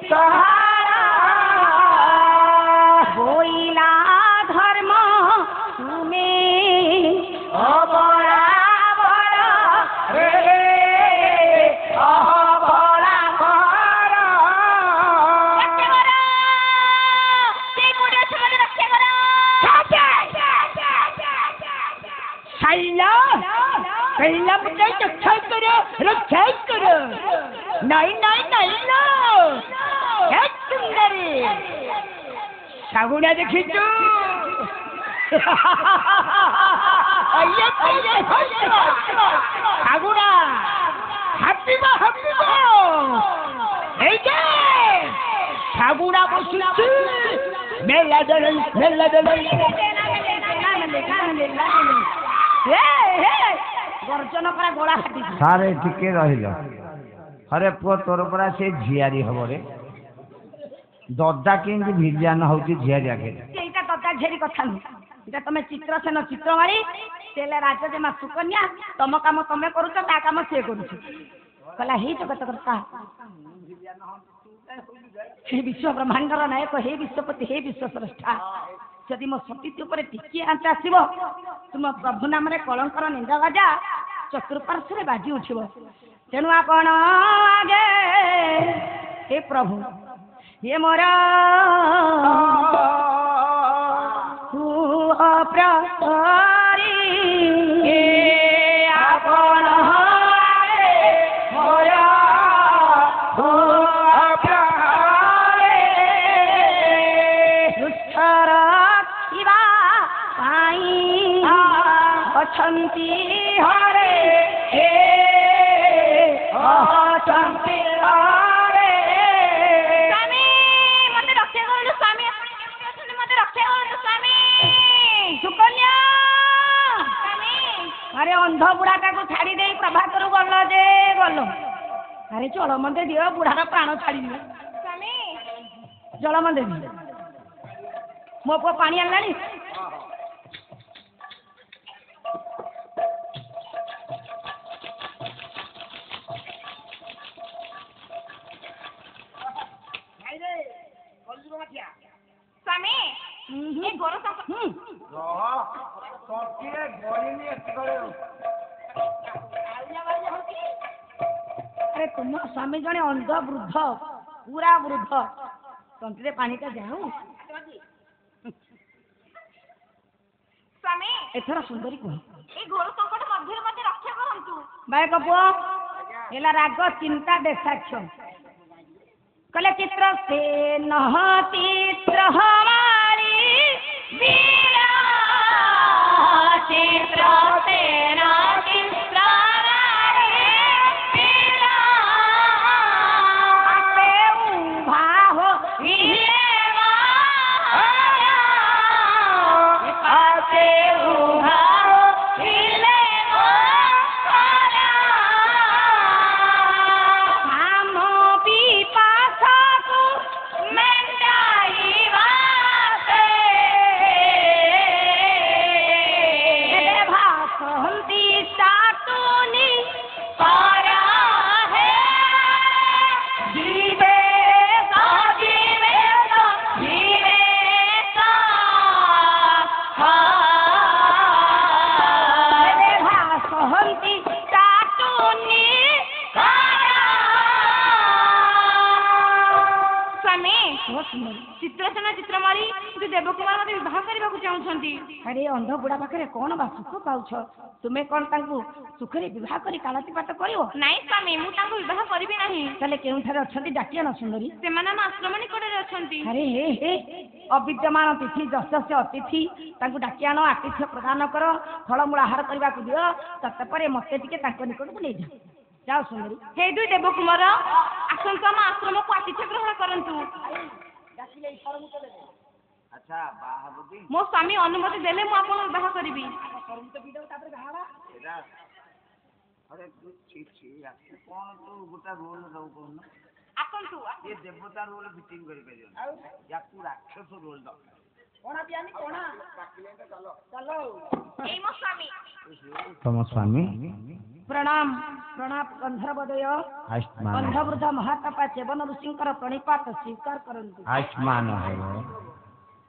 सहारा बोइला धर्म तुम्हें अबरा बड़ा रे अबरा बड़ा रक्षा करो ते कोडे समाज रक्षा करो पहला मुझे रक्षा करो नहीं नहीं नहीं लो एक सुंदरी सागुना देखी तू सागुना हापिबा सागुना बसु मेला दल गर्जन पर गोला हाटी सारे टिके रहिल अरे पुओ तोर परा से झियारी हब रे ददा केंदी भिजान होची झियारी आगे एटा ददा झेरी कथा नु एटा तमे चित्रसेन चित्रमारी तेले राजा जेमा सुकन्या तम काम तमे करूछ ता काम से करूछ कला हे जगत करता हे विश्व ब्रह्मांडर नायक हे विश्वपति हे विश्व श्रेष्ठा यदि मो सतीत्व पर टिकी आंच आसब तुम प्रभु नाम कलंकर निंदा बाजा चतुर्पार्श्व बाजी उठब तेणु आपण आगे हे प्रभु ये मोर प्रसारी आपण अछंती हरे हे अछंती हरे स्वामी मते रक्षा करलु स्वामी आपण केमति अछन मते रक्षा करलु स्वामी सुकन्या स्वामी अरे अंध बुढ़ाटा को छाड़ी दे प्रभाकर गल जे गल अरे चल मते दियो बुढ़ार प्राण छाड़ी दियो स्वामी जल मते दियो मो पो पानी आनलानी स्वामी ये गोरो अरे तुम स्वामी जने अंध वृद्ध पूरा वृद्ध तंत्रे पानी का जाऊ स्वामी एथर सुंदरी कह ए घोर संकट मध्य मध्य रक्षा करंतु बाय कपुआ एला राग चिंता देखाक्ष कले चित्र से नह चित्र हमारी वीरा चित्र से न चित्र हमारी वीरा आपे उभा हो हिले माया आपे उभा हो हिले चित्रसेन चित्रमारी देवकुमार मत विवाह करने को चाहती अरे अंध बुढ़ा पाखे कौन बा सुख पाउछ तुम्हें कौन सुखरे विवाह कर कालातीपात कर नाई स्वामी मुझे विवाह करी नहीं ताले केउठारे अछंती डाकिया न सुंदरी से आश्रम निकट अरे हे हे अविद्यमान तिथि जशस्य अतिथि डाकिया न आतिथ्य प्रदान कर फलमूल आहार करने को दियो तत्पर मत निकट को नहीं जाओ जाओ सुंदरी हे दुई देवकुमार आसंतु आम आश्रम को आतिथ्य ग्रहण करंतु अच्छा मो स्वामी अनुमति देले मु आपन विवाह करबी अरे छी छी कोन तो गोटा रोल दउ कोन आसंतु ये देवता रोल फिटिंग करि परियो याकू राक्षस रोल द कोना बियानी कोना चलो चलो एई मो स्वामी तम स्वामी प्रणाम प्रणाम गंधर्वोदय आयुष्मान अंधवृद्ध महातपा सेवन ऋषिंकर प्रणिपात स्वीकार करंतु आयुष्मान हो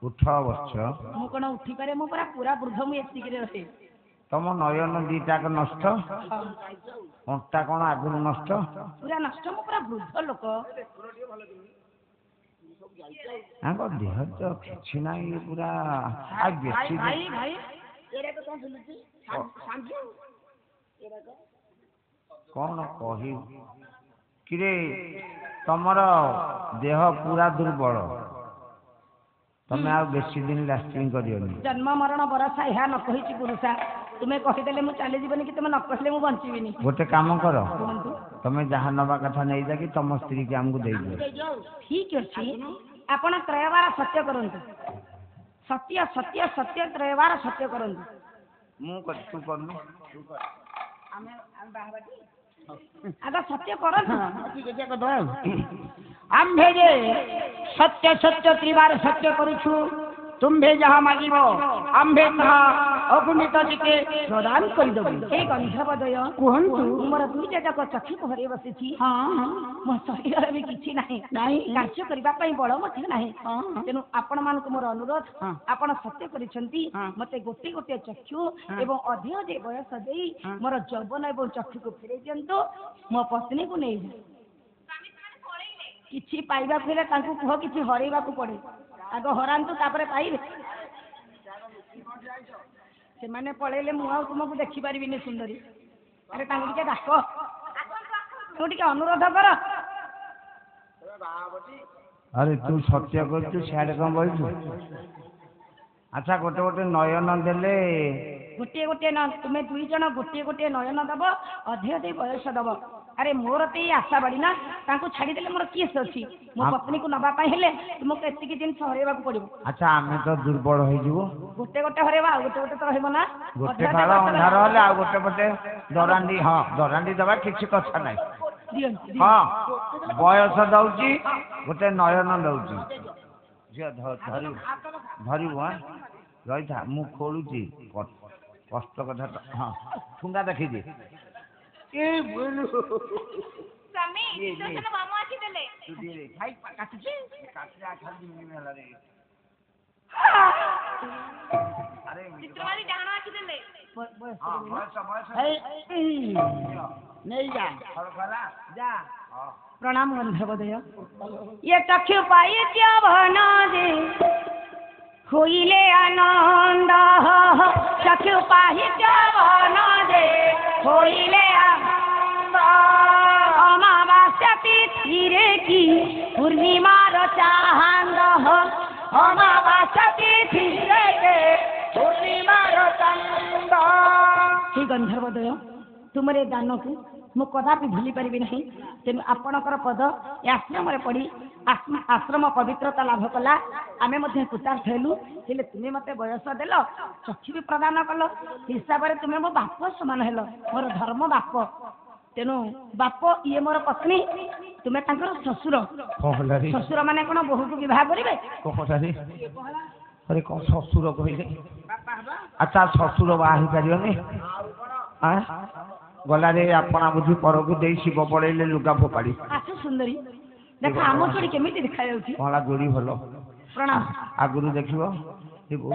उठ वर्ष मु कोन उठी पारे मु पूरा वृद्ध मु एतिक रे रहे तुम नयन दीटाक नष्ट अंटा कौन आगुरी नष्ट पूरा नष्ट मु पूरा वृद्ध लोक देह तो किसी ना ये पूरा बेसी भाई भाई एरा को कोन सुनछि सांझू कौन कही किरे तमर देह पूरा दुर्बल तमे आ बेसी दिन लास्टिंग करियोनी जन्म मरण बरसा यह न कहिछि पुरुषा तुमे कहिदेले मु चली जीवनी कि तुमे न कहले मु बंचीबिनी गोटे काम कर तमे जहाँ नवा कथा नहीं जा कि तम स्त्री के हमको दे दियो ठीक अछि आपण त्रयवार सत्य करंतु सत्य सत्य सत्य त्रयवार सत्य करंतु मु कर तू करनु आमे बाहबाटी आगा सत्य करंतु आम्भे जे सत्य सत्य त्रिवार सत्य करूछु तुम्भे जहाँ मागिब आम्भे तहा अगुणित जिके प्रदान करिदेबु हे गंधर्वोदय कहंतु मोर दुईटा जाक चक्षु भरे बसिछि हां मो शरीर भी किछि नाही कार्य करिबा पई बळ मथे नाही तेनु आपण मानक मोर अनुरोध आपण सत्य करिसंती मते गोटे गोटे चक्षु एवं अधिक जे बयस देई मोर यौवन एवं चक्षु को फेरे दियंतो मो पत्नी को नै किछि पाइबा फेरे तांको कह किछि हरेबा को पड़े आग हरांतु तापरे पाइबे से माने पळेले मु आ तुमको देखि परिबिनी सुंदरी अरे तांको टिके डाक तू टिके अनुरोध कर अरे तू सत्य कर तू सियाडे कम बइछु अच्छा गोटे गोटे नयन देले गोटे गोटे न तुमे दुई जन गोटे गोटे नयन दब अधिक अधिक बयस दब अरे मोर ते आशा बाड़ी ना तांको छाड़ी देले मोर केस अछि मो पत्नी को नबा पाई हेले तुमको एतिकी दिन हरेबा को पड़िबो अच्छा आमे तो दुर्बल होई जीवो गोटे गोटे हरेबा गोटे गोटे तो रहबो ना गोटे फाला अंधार हले आ गोटे गोटे दरांडी हां दरांडी दबा किछि कथा नै हां बयस दउची गोटे नयन दउची जे धरि धरि हां रही था मु खोलुची कष्ट कथा हां ठुंगा देखि दे ए बोलू स्वामी सुदर्शन मामू आछि देले तू दे रे भाई काटछि काटला खाली मिनि होला रे अरे चित्रमाली डाहणो आछि देले हां बस ए नहीं जा खरखरा जा प्रणाम गंधर्वोदय ये चक्षु पाई क्या भना दे होइले आनंद चक्षु पाई क्या भना दे होइले आनंद अमावास्या तिथिरे की पूर्णिमार चांद अमावास्या तिथिरे के पूर्णिमार चांद हे गंधर्वोदय तुमरे दान को मु कदापि भूली पारिबि नहीं तेनु आपणकर पद आश्रम पड़ी आश्रम पवित्रता लाभ कला आमे मध्ये कृतार्थ हेलु हेले तुमे मते बयस देल चक्षु भी प्रदान कल हिसाब रे तुमे मो बाप समान हेल मोर धर्म बाप तेनु बाप ये मोर पत्नी तुमे तांकर ससुर ससुर माने कोन बहु को विवाह करिवे कोहलारी अरे कौन ससुर कहिले अच्छा ससुर बाही पारियोनी हां गला रे अपना बुद्धि पर को देई शिव पड़ेले लुगा फोपाड़ी आसु सुंदरी देख आमो छोड़ी केमिति देखा जाउची भला जोड़ी भलो प्रणाम आगुरु देखिबो ए बो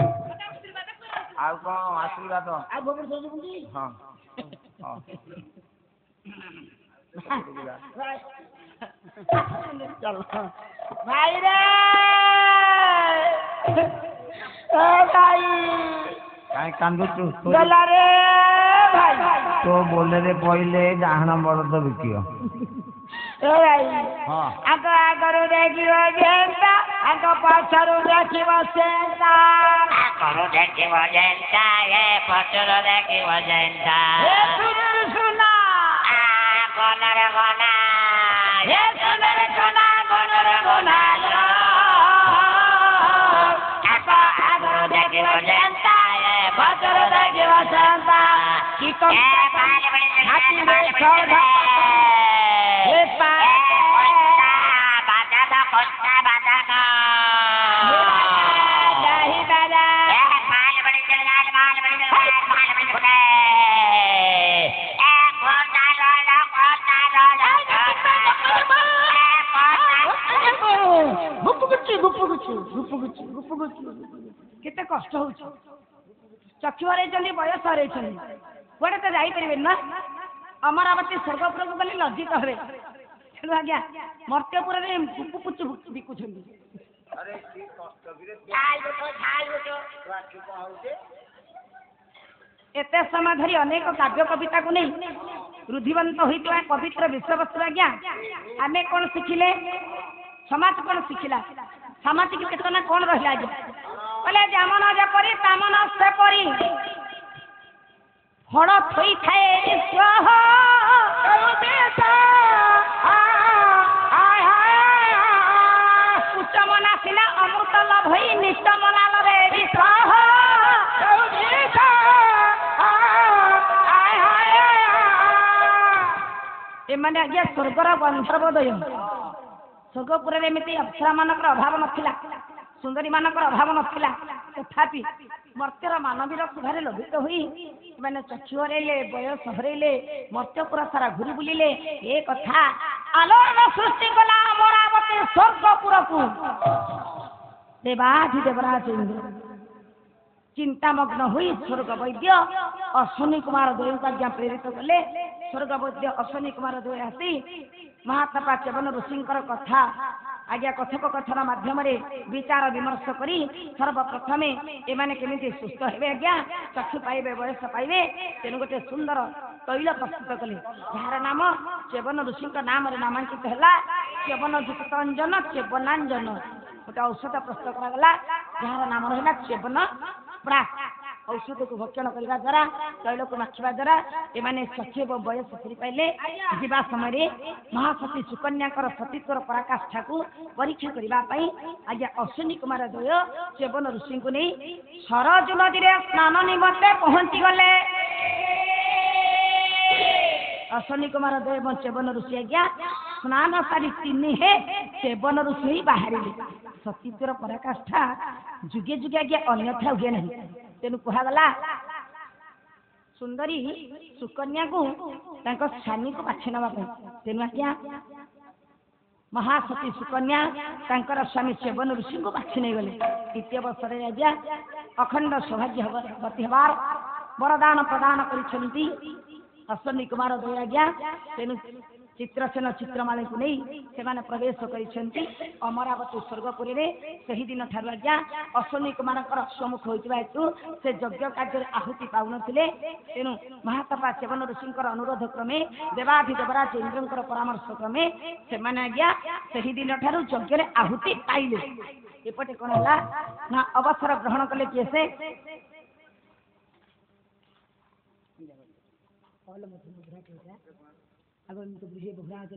आ कोन आशीर्वाद आ गोबर सोजु बुंदी हां हां चलो भाई रे ए भाई काई कांदु तू गला रे भाई तो बोले रे पहिले जाहना बरद बिकियो ए भाई हां आगो आगरो देखियो जेंता आगो पाछरो देखियो सेंता आगरो देखियो जेंता ए पाछरो देखियो जेंता ए सुन सुना आ कोनर कोना ए सुनर सुना कोनर कोना आगरो देखियो जेंता ए पाछरो देखियो सेंता की तो हाथी में सौदा ए पा बाजा दा कोस्ता बाजा का दाही दादा माल बड़ी चल माल बड़ी फुटे ए कोन କେତେ କଷ୍ଟ ହଉଛି ଚକ୍ଷୁ ହରେଇଛନ୍ତି ବୟସ ହରେଇଛନ୍ତି କୁଆଡେ ତ ଯାଇପାରିବେନି ନା ଅମରାବତୀ ସ୍ୱର୍ଗପୁରକୁ ଗଲେ ଲଜ୍ଜିତ ହେବେ ତେଣୁ ଆଜ୍ଞା ମର୍ତ୍ତ୍ୟପୁରରେ ପୁଚୁ ବିକୁଛନ୍ତି ଏତେ ସମୟ ଧରି ଅନେକ କାବ୍ୟ କବିତାକୁ ନେଇ ରୁଧିବନ୍ତ ହୋଇଥିବା ପବିତ୍ର ବିଶ୍ୱବସ୍ତୁ ଆଜ୍ଞା ଆମେ କଣ ଶିଖିଲେ ସମାଜ କଣ ଶିଖିଲା ସାମାଜିକ ଚେତନା କଣ ରହିଲା ଆଜ୍ଞା କହିଲେ ଯେମନ ଯେପରି ତାମନ ସେପରି ଫଳ ଥୋଇଥାଏ ଉଚ୍ଚ ମନା ସିନା ଅମୃତ ଲଭଇ ନିଷ୍ଠ ମନା ଲଭେ ଏମାନେ ଆଜ୍ଞା ସ୍ୱର୍ଗର ଗନ୍ଧର୍ବଦୟ ସ୍ୱର୍ଗପୁରରେ ଏମିତି ଅପ୍ସରା ମାନଙ୍କର ଅଭାବ ନଥିଲା ସୁନ୍ଦରୀ ମାନଙ୍କର ଅଭାବ ନଥିଲା ତଥାପି ମର୍ତ୍ତ୍ୟର ମାନବୀର ସୁଧାରେ ଲୋଭିତ ହୋଇ ସେମାନେ ଚକ୍ଷୁ ହରେଇଲେ ବୟସ ହରେଇଲେ ମର୍ତ୍ତ୍ୟପୁର ସାରା ଘୁରି ବୁଲିଲେ ଏ କଥା ଆଲୋଡ଼ନ ସୃଷ୍ଟି କଲା ଅମରାବତୀ ସ୍ୱର୍ଗପୁରକୁ ଦେବାଧି ଦେବରାଜ ଇନ୍ଦ୍ର ଚିନ୍ତାମଗ୍ନ ହୋଇ ସ୍ୱର୍ଗ ବୈଦ୍ୟ ଅଶ୍ୱିନୀ କୁମାର ଦ୍ୱୟଙ୍କୁ ଆଜ୍ଞା ପ୍ରେରିତ କଲେ ସ୍ୱର୍ଗ ବୈଦ୍ୟ ଅଶ୍ୱିନୀ କୁମାର ଦ୍ୱୟ ଆସି ମହାତ୍ମା ଚ୍ୟବନ ଋଷିଙ୍କର କଥା ଆଜ୍ଞା କଥୋପକଥନ ମାଧ୍ୟମରେ ବିଚାର ବିମର୍ଶ କରି ସର୍ବପ୍ରଥମେ ଏମାନେ କେମିତି ସୁସ୍ଥ ହେବେ ଆଜ୍ଞା ଚକ୍ଷୁ ପାଇବେ ବୟସ ପାଇବେ ତେଣୁ ଗୋଟେ ସୁନ୍ଦର ତୈଳ ପ୍ରସ୍ତୁତ କଲେ ଯାହାର ନାମ ଚ୍ୟବନ ଋଷିଙ୍କ ନାମରେ ନାମାଙ୍କିତ ହେଲା ଚ୍ୟବନ ଯୁକ୍ତାଞ୍ଜନ ଚ୍ୟବନାଞ୍ଜନ ଗୋଟେ ଔଷଧ ପ୍ରସ୍ତୁତ କରାଗଲା ଯାହାର ନାମ ରହିଲା ଚ୍ୟବନ ପ୍ରାକ୍ ଔଷଧକୁ ଭକ୍ଷଣ କରିବା ଦ୍ୱାରା ତୈଳକୁ ମାଖିବା ଦ୍ୱାରା ଏମାନେ ଚକ୍ଷୁ ଏବଂ ବୟସ ଫେରି ପାଇଲେ ଯିବା ସମୟରେ ମହାସତୀ ସୁକନ୍ୟାଙ୍କର ସତୀତ୍ୱର ପରାକାଷ୍ଠାକୁ ପରୀକ୍ଷା କରିବା ପାଇଁ ଆଜ୍ଞା ଅଶ୍ୱିନୀ କୁମାର ଦ୍ୱୟ ଚ୍ୟବନ ଋଷିଙ୍କୁ ନେଇ ସରଜୁ ନଦୀରେ ସ୍ନାନ ନିମନ୍ତେ ପହଞ୍ଚିଗଲେ ଅଶ୍ୱିନୀ କୁମାର ଦ୍ୱୟ ଏବଂ ଚ୍ୟବନ ଋଷି ଆଜ୍ଞା ସ୍ନାନ ସାରି ତିନିହେ ଚ୍ୟବନ ଋଷି ବାହାରିଲେ ସତୀତ୍ୱର ପରାକାଷ୍ଠା ଯୁଗେ ଯୁଗେ ଆଜ୍ଞା ଅନ୍ୟଥା ହୁଏ ନାହିଁ ତେଣୁ କୁହାଗଲା ସୁନ୍ଦରୀ ସୁକନ୍ୟାକୁ ତାଙ୍କ ସ୍ୱାମୀକୁ ବାଛି ନେବା ପାଇଁ ତେଣୁ ଆଜ୍ଞା ମହାସତୀ ସୁକନ୍ୟା ତାଙ୍କର ସ୍ୱାମୀ ଚ୍ୟବନ ଋଷିଙ୍କୁ ବାଛି ନେଇଗଲେ ଦ୍ୱିତୀୟ ବର୍ଷରେ ଆଜ୍ଞା ଅଖଣ୍ଡ ସୌଭାଗ୍ୟବତୀ ହେବାର ବରଦାନ ପ୍ରଦାନ କରିଛନ୍ତି ଅଶ୍ୱିନୀ କୁମାର ଦ୍ୱୟ ଆଜ୍ଞା ତେଣୁ ଚିତ୍ରସେନ ଚିତ୍ରମାଳୀଙ୍କୁ ନେଇ ସେମାନେ ପ୍ରବେଶ କରିଛନ୍ତି ଅମରାବତୀ ସ୍ୱର୍ଗପୁରୀରେ ସେହିଦିନ ଠାରୁ ଆଜ୍ଞା ଅଶ୍ୱିନୀ କୁମାରଙ୍କର ସମ୍ମୁଖ ହୋଇଥିବା ହେତୁ ସେ ଯଜ୍ଞ କାର୍ଯ୍ୟରେ ଆହୁତି ପାଉନଥିଲେ ତେଣୁ ମହାତ୍ମା ଚ୍ୟବନ ଋଷିଙ୍କର ଅନୁରୋଧ କ୍ରମେ ଦେବାଧି ଦେବରାଜ ଇନ୍ଦ୍ରଙ୍କର ପରାମର୍ଶ କ୍ରମେ ସେମାନେ ଆଜ୍ଞା ସେହିଦିନ ଠାରୁ ଯଜ୍ଞରେ ଆହୁତି ପାଇଲେ ଏପଟେ କଣ ହେଲା ନା ଅବସର ଗ୍ରହଣ କଲେ କିଏ ସେ ଆଗ